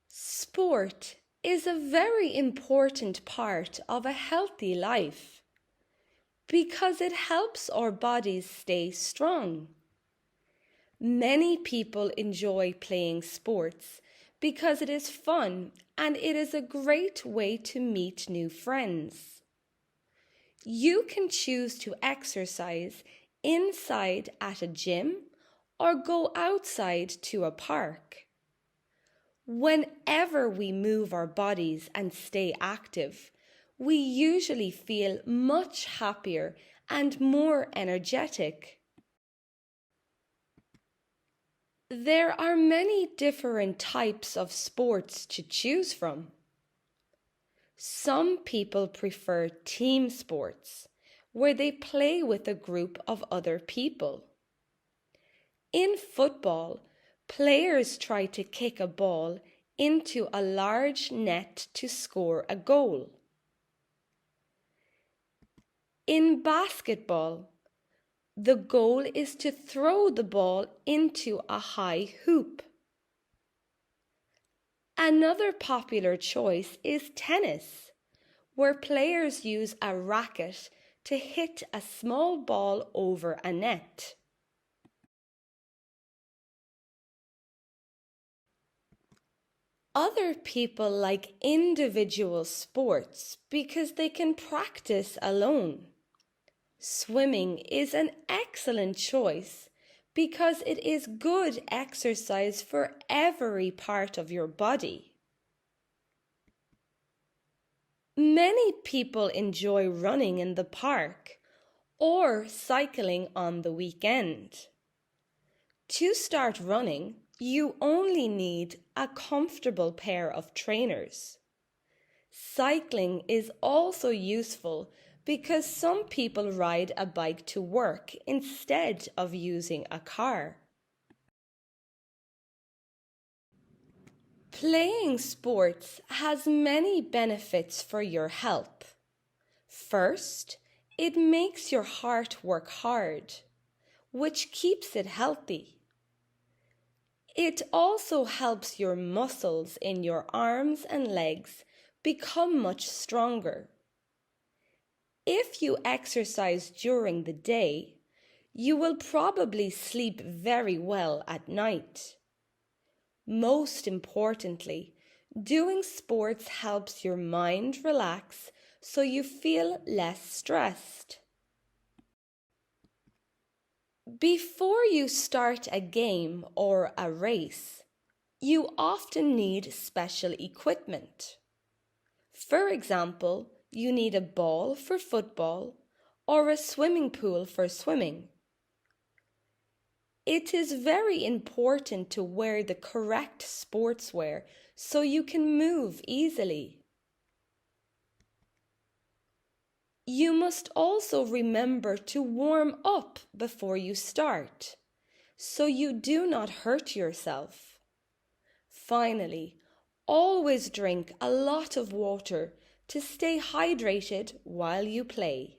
Sport is a very important part of a healthy life because it helps our bodies stay strong. Many people enjoy playing sports because it is fun and it is a great way to meet new friends. You can choose to exercise inside at a gym or go outside to a park. Whenever we move our bodies and stay active, we usually feel much happier and more energetic. There are many different types of sports to choose from. Some people prefer team sports, where they play with a group of other people. In football, players try to kick a ball into a large net to score a goal. In basketball, the goal is to throw the ball into a high hoop. Another popular choice is tennis, where players use a racket to hit a small ball over a net. Other people like individual sports because they can practice alone. Swimming is an excellent choice because it is good exercise for every part of your body. Many people enjoy running in the park or cycling on the weekend. To start running, you only need a comfortable pair of trainers. Cycling is also useful because some people ride a bike to work instead of using a car. Playing sports has many benefits for your health. First, it makes your heart work hard, which keeps it healthy. It also helps your muscles in your arms and legs become much stronger. If you exercise during the day, you will probably sleep very well at night. Most importantly, doing sports helps your mind relax so you feel less stressed. Before you start a game or a race, you often need special equipment. For example, you need a ball for football or a swimming pool for swimming. It is very important to wear the correct sportswear so you can move easily. You must also remember to warm up before you start, so you do not hurt yourself. Finally, always drink a lot of water to stay hydrated while you play.